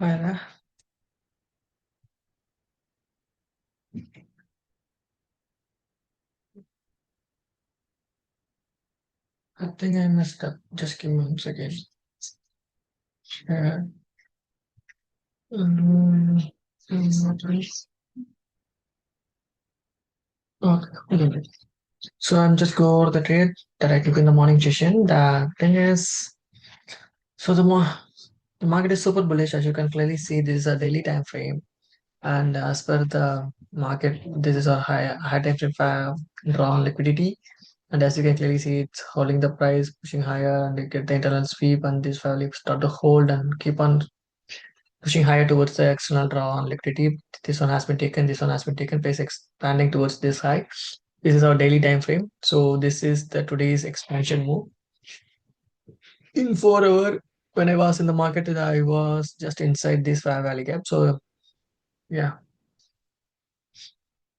Well, I think I messed up. Just give me 1 second. Share. Mm, okay. So I'm just go over the trade that I took in the morning session. The thing is, so the market is super bullish, as you can clearly see. This is a daily time frame, and as per the market, this is a high time frame for draw on liquidity. And as you can clearly see, it's holding the price, pushing higher, and you get the internal sweep, and this value start to hold and keep on pushing higher towards the external draw on liquidity. This one has been taken, this one has been taken, price expanding towards this high. This is our daily time frame. So this is the today's expansion move. In 4 hour, when I was in the market, I was just inside this fair value gap. So yeah,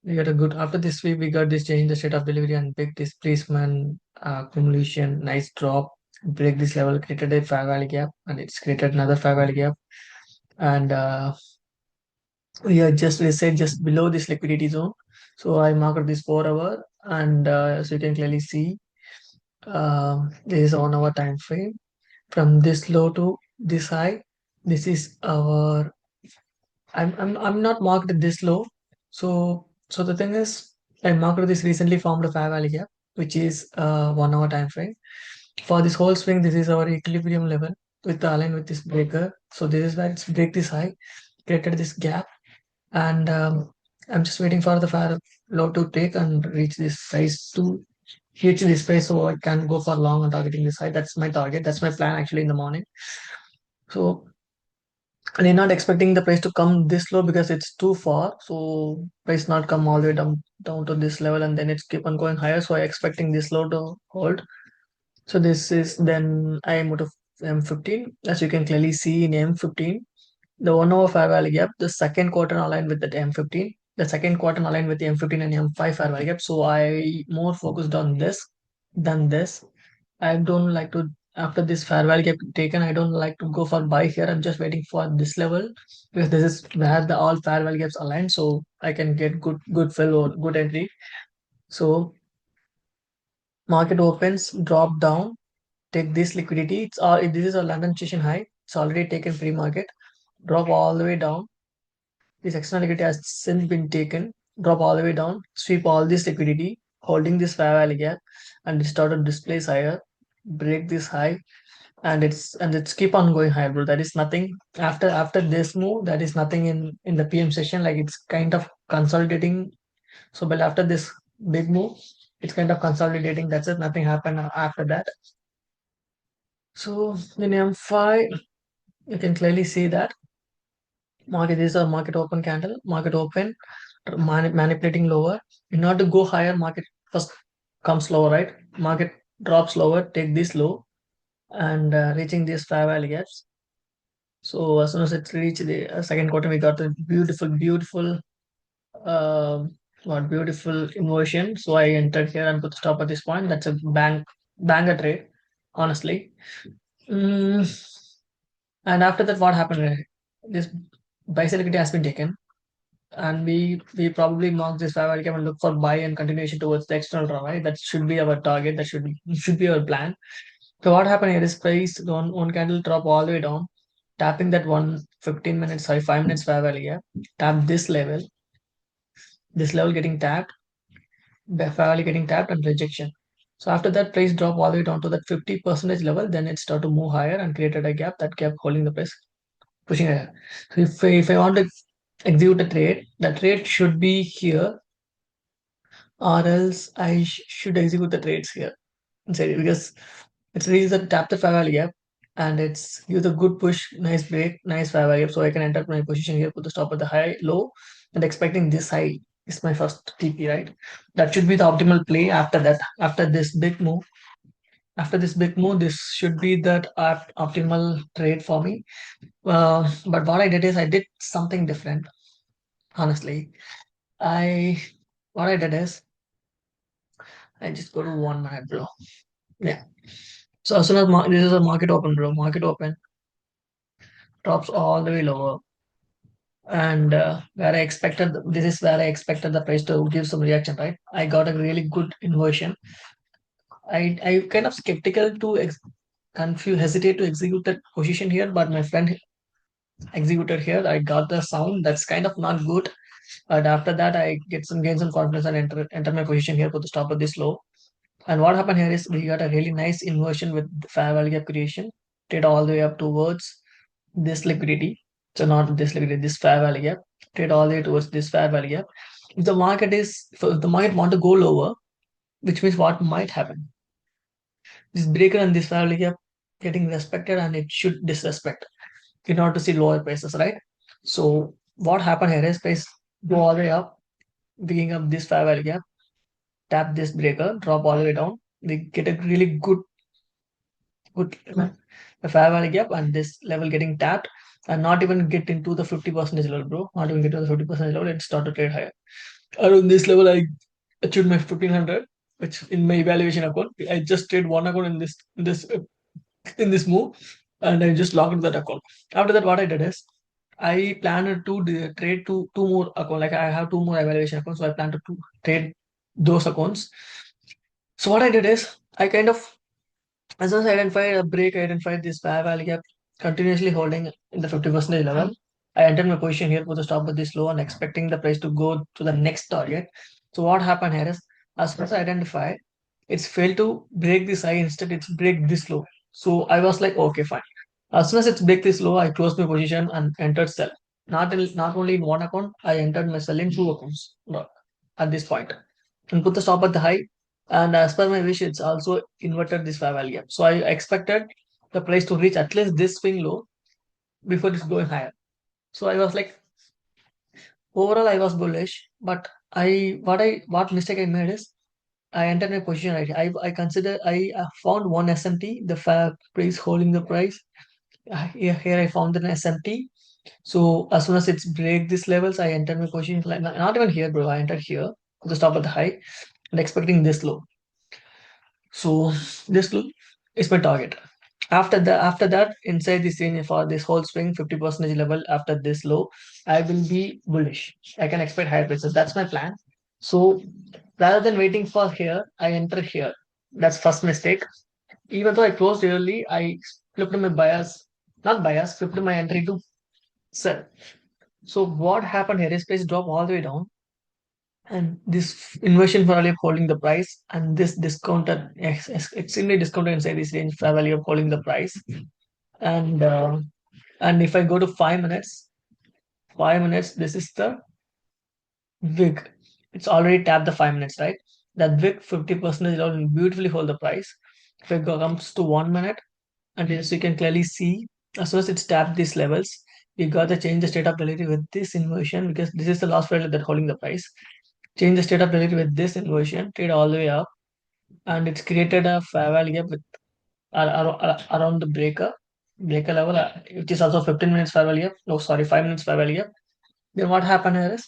we got a good after this sweep, we got this change in the state of delivery and big displacement accumulation, nice drop, break this level, created a fair value gap, and it's created another fair value gap. And we are just we said just below this liquidity zone. So I marked this 4 hour, and as you can clearly see, this is on our time frame from this low to this high. This is our I'm not marked this low. So the thing is, I marked this recently formed a fair value gap, which is 1 hour time frame. For this whole swing, this is our equilibrium level with the align with this breaker. So this is where it's break this high, created this gap, and I'm just waiting for the fair low to take and reach this price to reach this price so I can go for long and targeting this high. That's my target. That's my plan actually in the morning. So and you're not expecting the price to come this low because it's too far. So price not come all the way down to this level and then it's keep on going higher. So I expecting this low to hold. So this is then I am out of M15. As you can clearly see in M15, the 1 hour fair value gap, the second quarter aligned with the M15. The second quarter aligned with the M15 and M5 fair value gap. So I more focused on this than this. I don't like to after this fair value gap taken. I don't like to go for buy here. I'm just waiting for this level because this is where the all fair value gaps align, so I can get good fill or good entry. So market opens, drop down, take this liquidity. This is a London session high. It's already taken pre-market. Drop all the way down. This external liquidity has since been taken. Drop all the way down. Sweep all this liquidity, holding this fair value gap, and it started displace higher. Break this high and it's keep on going higher, bro. That is nothing after this move. That is nothing in the PM session. Like it's kind of consolidating. So, but after this big move, it's kind of consolidating. That's it. Nothing happened after that. So in M5, you can clearly see that market is a market open candle. Market open, manipulating lower. In order to go higher, market first comes lower, right? Market drops lower. Take this low and reaching these fair value gaps. So as soon as it reached the second quarter, we got a beautiful, what beautiful inversion. So I entered here and put stop at this point. That's a banger trade, honestly. Mm, and after that, what happened? This bicyclicity has been taken, and we probably mark this five value and look for buy and continuation towards the external draw. Right, that should be our target. That should be our plan. So what happened here is price one candle drop all the way down, tapping that one 15 minutes, sorry, 5 minutes fair value gap, tap this level getting tapped, the fair value getting tapped and rejection. So after that price drop all the way down to that 50 percentage level, then it started to move higher and created a gap that kept holding the price, pushing higher. So if I want to execute a trade, the trade should be here, or else I should execute the trades here inside because it's really the tap the fair value gap and it's use a good push, nice break, nice fair value gap. So I can enter my position here, put the stop at the high, low, and expecting this high is my first TP, right? That should be the optimal play after that. After this big move, this should be that optimal trade for me. But what I did is I did something different. Honestly, I what I did is I just go to 1 minute, bro. Yeah. So as soon as this is a market open, bro, market open. drops all the way lower. And where I expected, this is where I expected the price to give some reaction, right? I got a really good inversion. I kind of skeptical to confuse, hesitate to execute that position here, but my friend executed here. I got the sound that's kind of not good. But after that, I get some gain some confidence and enter my position here for the stop of this low. And what happened here is we got a really nice inversion with the fair value gap creation. Trade all the way up towards this liquidity. So not this liquidity, this fair value gap. Trade all the way towards this fair value gap. If the market want to go lower, which means what might happen? This breaker and this fair value gap getting respected, and it should disrespect in order to see lower prices, right? So what happened here is price go all the way up, picking up this fair value gap, tap this breaker, drop all the way down. We get a really good the fair value gap and this level getting tapped and not even get into the 50% level, bro. Not even get to the 50% level, it start to trade higher. Around this level, I achieved my 1500, which in my evaluation account, I just trade one account in this move, and I just logged that account. After that, what I did is I planned to trade two more account. Like I have two more evaluation accounts, so I plan to trade those accounts. So what I did is I kind of as soon as I identified a break, I identified this fair value gap continuously holding in the 50% level. I entered my position here for the stop of this low and expecting the price to go to the next target. So what happened here is as soon as I identified, it's failed to break this high, instead it's break this low. So I was like, okay, fine. As soon as it's break this low, I closed my position and entered sell. Not only in one account, I entered my sell in two accounts at this point and put the stop at the high. And as per my wish, it's also inverted this fair value gap. So I expected the price to reach at least this swing low before it's going higher. So I was like, overall, I was bullish, but what mistake I made is I entered my position right. I found one SMT, the fair price holding the price. Here I found an SMT. So as soon as it's break these levels, I entered my position. Like not even here, bro. I entered here to the stop at the high and expecting this low. So this look is my target. After that, inside this range for this whole swing, 50% level after this low, I will be bullish. I can expect higher prices. That's my plan. So rather than waiting for here, I enter here. That's first mistake. Even though I closed early, I flipped my bias, not bias, flipped my entry to sell. So what happened here is price drop all the way down and this inversion value of holding the price and this discounted extremely discounted inside this range fair value of holding the price and and if I go to 5 minutes, 5 minutes, this is the wig. It's already tapped the 5 minutes, right? That wig 50% will beautifully hold the price. If it comes to 1 minute, and as you can clearly see, as soon as it's tapped these levels, we got to change the state of delivery with this inversion because this is the last value that holding the price. Change the state of delivery with this inversion, trade all the way up, and it's created a fair value gap with around the breaker level, which is also 15 minutes fair value gap. No, sorry, 5 minutes fair value gap. Then what happened here is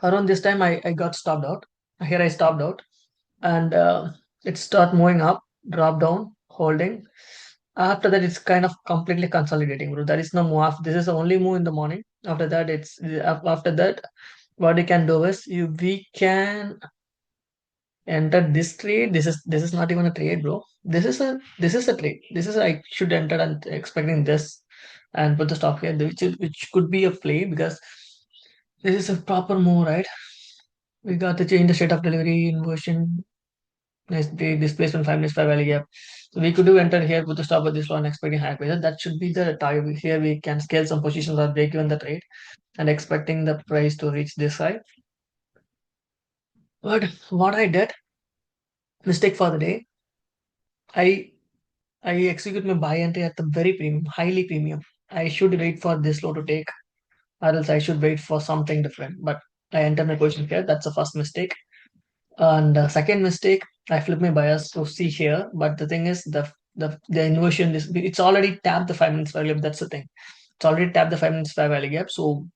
around this time I got stopped out. Here I stopped out, and it start moving up, drop down, holding. After that, it's kind of completely consolidating, bro. There is no move. This is the only move in the morning. After that, after that, what you can do is we can enter this trade. This is not even a trade, bro. This is a trade. This is I should enter and expecting this and put the stop here, which could be a play because this is a proper move, right? We got to change the state of delivery inversion. Nice day, displacement 5 minutes 5 value gap. So we could do enter here, put the stop at this one, expecting high prices. That should be the target. Here we can scale some positions or break even the trade and expecting the price to reach this high. But what I did, mistake for the day, I I execute my buy entry at the very premium, highly premium. I should wait for this low to take, or else I should wait for something different. But I enter my position here. That's the first mistake. And second mistake, I flip my bias to see here. But the thing is, the inversion is it's already tapped the 5 minutes value gap. That's the thing. It's already tapped the 5 minutes value gap. So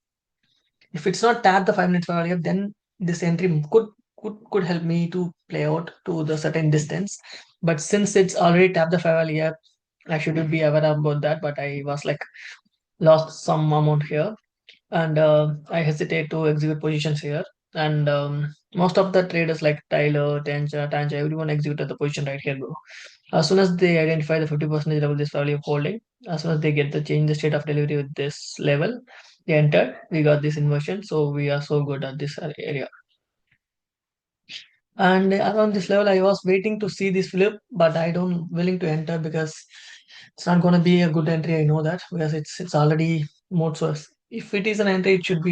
if it's not tapped the 5 minutes value gap, then this entry could help me to play out to the certain distance. But since it's already tapped the value gap, I shouldn't be aware about that, but I was like lost some amount here, and I hesitate to execute positions here. And most of the traders like Tyler, Tanja, everyone executed the position right here, bro. As soon as they identify the 50% level, this value of holding, as soon as they get the change the state of delivery with this level, they entered. We got this inversion, so we are so good at this area. And around this level, I was waiting to see this flip, but I don't willing to enter because it's not going to be a good entry. I know that because it's already mode source. If it is an entry, it should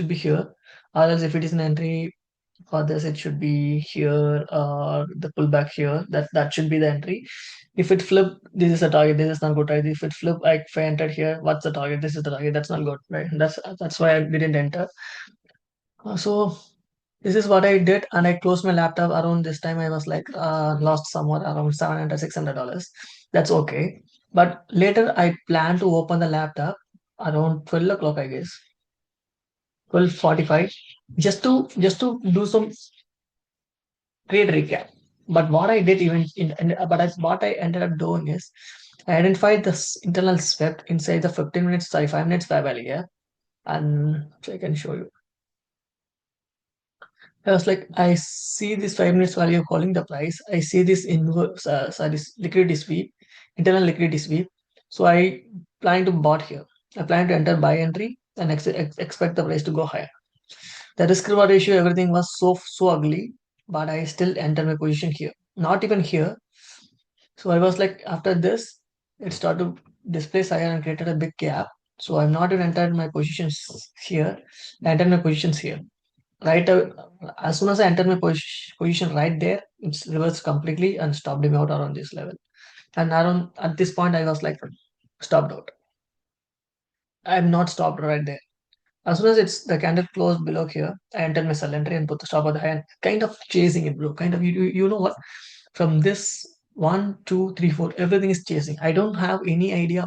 be here. Or else if it is an entry for this, it should be here or the pullback here. That should be the entry. If it flip, this is a target. This is not good. Right? If it flip, like if I entered here, what's the target? This is the target. That's not good, right? That's why I didn't enter. So this is what I did, and I closed my laptop around this time. I was like lost somewhere around 700 $600. That's okay. But later I plan to open the laptop around 12 o'clock, I guess, 12:45, just to do some trade recap. But what I did even what I ended up doing is I identified this internal swept inside the 15 minutes, sorry, 5 minutes fair value, yeah, and so I can show you. I was like, I see this 5 minutes value calling the price. I see this inverse, sorry, this liquidity sweep, internal liquidity sweep. So I plan to bought here. I plan to enter buy entry and expect the price to go higher. The risk reward ratio, everything was so ugly, but I still enter my position here. Not even here. So I was like, after this, it started to display higher and created a big gap. So I'm not even entered my positions here. I entered my positions here right as soon as I entered my position right there, it's reversed completely and stopped me out around this level. And around at this point, I was like stopped out. I'm not stopped right there. As soon as it's the candle closed below here, I entered my sell entry and put the stop at the high and kind of chasing it, bro. Kind of you know what? From this one, two, three, four, everything is chasing. I don't have any idea.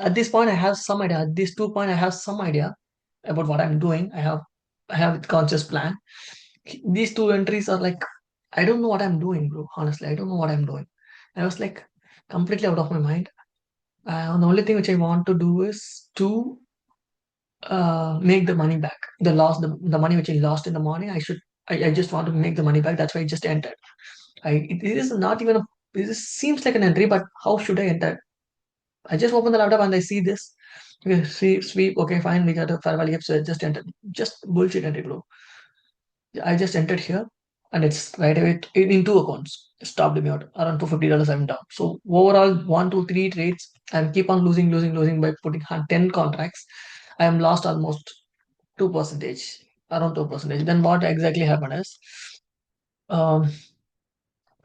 At this point, I have some idea. At this 2 point, I have some idea about what I'm doing. I have a conscious plan. These two entries are like I don't know what I'm doing, bro. Honestly, I don't know what I'm doing. I was like completely out of my mind. The only thing which I want to do is to make the money back. The money which I lost in the morning. I just want to make the money back. That's why I just entered. It is not even a. This seems like an entry, but how should I enter? I just open the laptop and I see this. Okay, see sweep. Okay, fine. We got a fair value. So I just entered. Just bullshit entry, bro. I just entered here and it's right away in two accounts. It stopped me out around $250. I'm down. So overall, one, two, three trades. I'm keep on losing by putting 10 contracts. I am lost almost 2%, around 2%. Then what exactly happened is, um,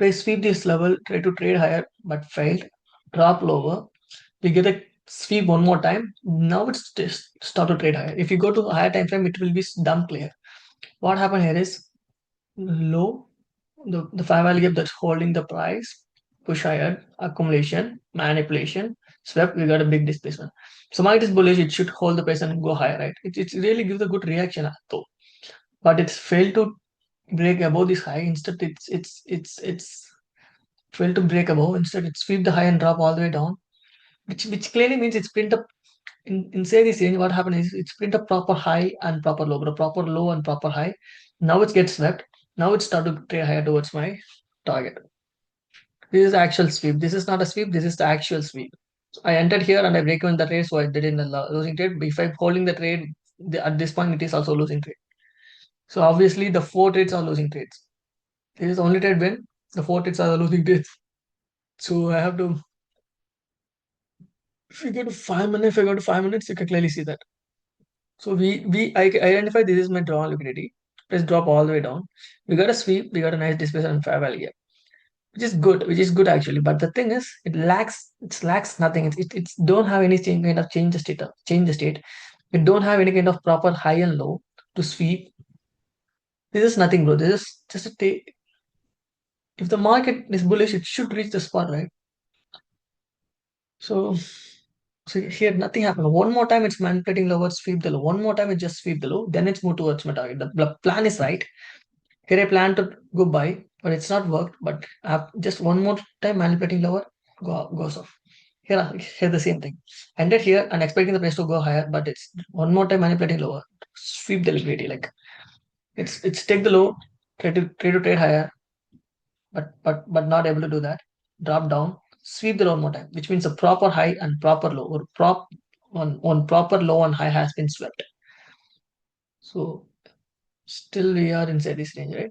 I sweep this level, try to trade higher, but failed. Drop lower. We get a sweep one more time. Now it's just start to trade higher. If you go to a higher time frame, it will be dump clear. What happened here is low, the fair value gap that's holding the price, push higher, accumulation, manipulation, swept, we got a big displacement. So market is bullish, it should hold the price and go higher, right? It really gives a good reaction though. But it's failed to break above this high. Instead, it's failed to break above. Instead, it sweep the high and drop all the way down, which clearly means it's print up inside this range. What happened is it's print a proper high and proper low, but a proper low and proper high. Now it gets swept. Now it's started to trade higher towards my target. This is actual sweep. This is not a sweep. This is the actual sweep. So I entered here and I break even the trade, so I did in the losing trade. But if I'm holding the trade, at this point it is also losing trade. So obviously the four trades are losing trades. This is the only trade win. The four trades are the losing trades. So I have to. If you go to 5 minutes, if I go to 5 minutes, you can clearly see that. So I identify this is my draw liquidity. Let's drop all the way down. We got a sweep. We got a nice displacement and fair value, which is good actually. But the thing is, it lacks nothing. It's don't have any kind of change the state. It don't have any kind of proper high and low to sweep. This is nothing, bro. This is just a if the market is bullish, it should reach the spot, right? So so here nothing happened. One more time it's manipulating lower, sweep the low. One more time it just sweep the low. Then it's moved towards my target. The plan is right. Here I plan to go buy, but it's not worked. But I have just one more time manipulating lower, goes off. Here the same thing. Ended here and expecting the price to go higher, but it's one more time manipulating lower. Sweep the liquidity. Like it's take the low, try to trade higher, but not able to do that. Drop down, sweep the low one more time, which means a proper high and proper low, or one proper low and high has been swept. So still we are inside this range, right?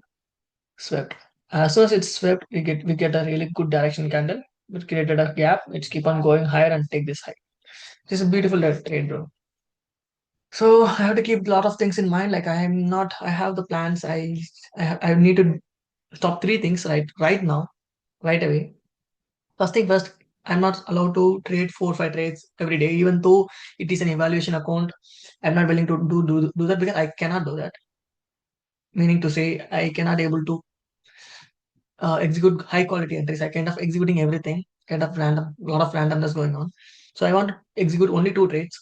Swept. As soon as it's swept, we get a really good direction candle. We created a gap. It's keep on going higher and take this high. This is a beautiful trade, bro. So I have to keep a lot of things in mind. Like I'm not. I have the plans. I need to stop three things right now, right away. First thing first, I'm not allowed to trade 4 or 5 trades every day, even though it is an evaluation account. I'm not willing to do that because I cannot do that. Meaning to say, I cannot able to execute high quality entries. I kind of executing everything, kind of random, lot of randomness going on. So I want to execute only 2 trades.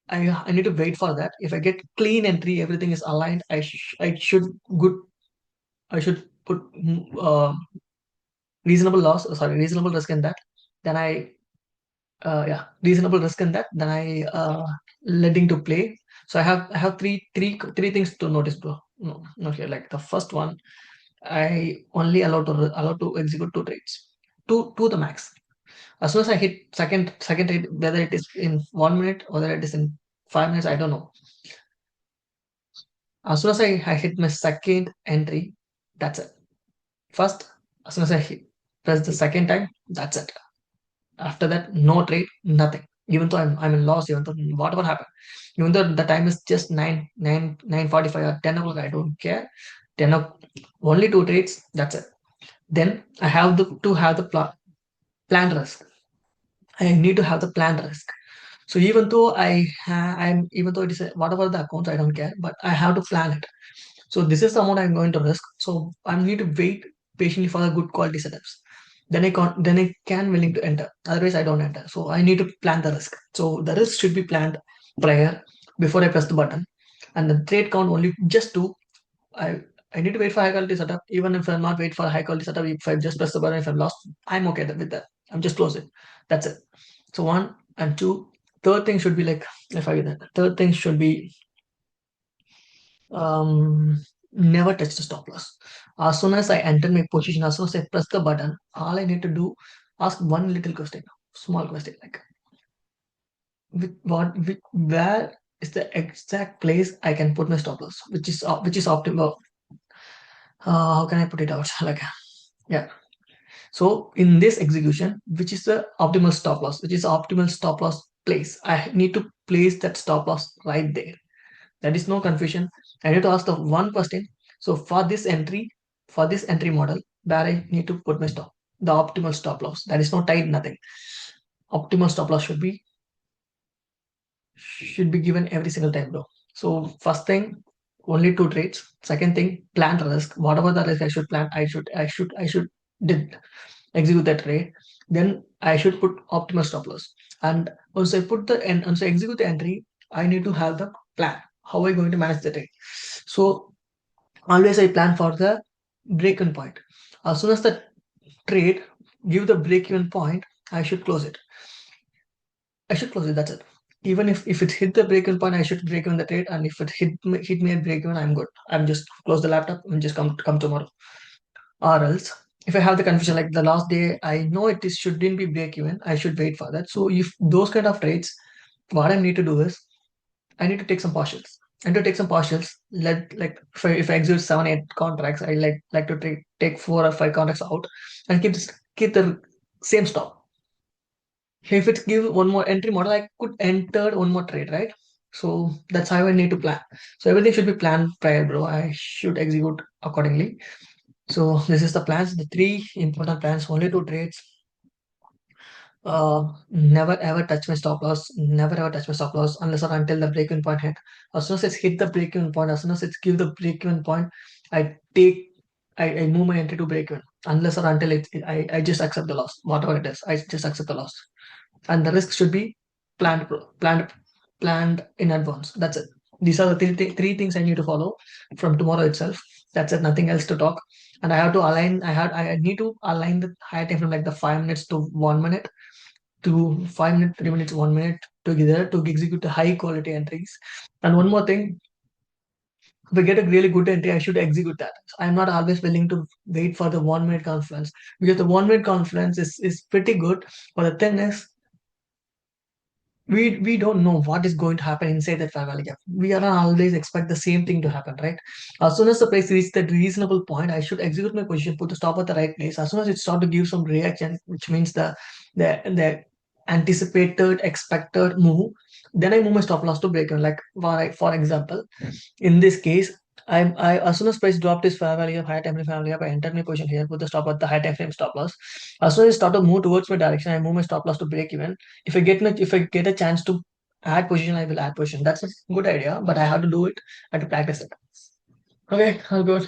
I need to wait for that. If I get clean entry, everything is aligned. I should good. I should put reasonable loss. Sorry, reasonable risk in that. Then yeah, reasonable risk in that. Then I letting to play. So I have three things to notice, bro. No, not here. Like the first one, I only allowed to execute 2 trades, two the max. As soon as I hit second trade, whether it is in 1 minute or whether it is in 5 minutes, I don't know. As soon as I hit my second entry, that's it. First, as soon as press the second time, that's it. After that, no trade, nothing. Even though I'm in loss, even though whatever happened, even though the time is just 9:45 or 10 o'clock, I don't care. 10 o'clock, only 2 trades, that's it. Then I have to have the planned risk. I need to have the planned risk. So even though even though it is whatever the accounts, I don't care, but I have to plan it. So this is the amount I'm going to risk. So I need to wait patiently for the good quality setups. Then I can willing to enter. Otherwise, I don't enter. So I need to plan the risk. So the risk should be planned prior before I press the button. And the trade count only just two. I I need to wait for high quality setup. Even if I'm not wait for a high quality setup, if I just press the button, if I'm lost, I'm okay with that. I'm just close it. That's it. So one and two. Third thing should be like if I third thing should be never touch the stop loss. As soon as I enter my position, as soon as I press the button, all I need to do ask one little question, small question like where is the exact place I can put my stop loss, which is optimal. How can I put it out? Like yeah. So in this execution, which is the optimal stop loss, which is the optimal stop loss place, I need to place that stop loss right there. There is no confusion. I need to ask the one question. So for this entry model, where I need to put my stop, the optimal stop loss. There is no tight nothing. Optimal stop loss should be given every single time, bro. So first thing, only 2 trades. Second thing, plan the risk. Whatever the risk I should plan, I should did execute that trade. Then I should put optimal stop loss. And once I put the and once I execute the entry, I need to have the plan. How are we going to manage the trade? So always I plan for the break-even point. As soon as the trade give the break-even point, I should close it. I should close it. That's it. Even if it hit the break-even point, I should break even the trade. And if it hit me at break-even, I'm good. I'm just close the laptop and just come tomorrow. Or else, if I have the confusion like the last day, I know it is shouldn't be break-even. I should wait for that. So if those kind of trades, what I need to do is I need to take some partials. And to take some partials, if I execute 7 8 contracts, I like to take 4 or 5 contracts out and keep the same stop. If it gives one more entry model, I could enter one more trade, right? So that's how I need to plan. So everything should be planned prior, bro. I should execute accordingly. So this is the plans, the three important plans, only 2 trades. Never ever touch my stop loss. Never ever touch my stop loss unless or until the break-even point hit. As soon as it's hit the break-even point, as soon as it's give the break-even point, I take I move my entry to break-even. Unless or until I just accept the loss, whatever it is. I just accept the loss, and the risk should be planned, planned in advance. That's it. These are the three things I need to follow from tomorrow itself. That's it. Nothing else to talk. And I have to align. I need to align the higher time from like the 5 minutes to 1 minute to 5 minutes, 3 minutes, 1 minute together to execute the high quality entries. And one more thing, if I get a really good entry, I should execute that. So I'm not always willing to wait for the 1 minute confluence because the 1 minute confluence is pretty good. But the thing is, we don't know what is going to happen inside that fair value gap. We are not always expect the same thing to happen, right? As soon as the price reaches that reasonable point, I should execute my position, put the stop at the right place. As soon as it start to give some reaction, which means the anticipated expected move, then I move my stop loss to break even. Like for example, in this case, I as soon as price dropped this fair value of high time frame fair value, I entered my position here, put the stop at the high time frame stop loss. As soon as it start to move towards my direction, I move my stop loss to break even. If I get a chance to add position, I will add position. That's a good idea, but I have to do it. I have to practice it. Okay, all good.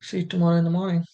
See you tomorrow in the morning.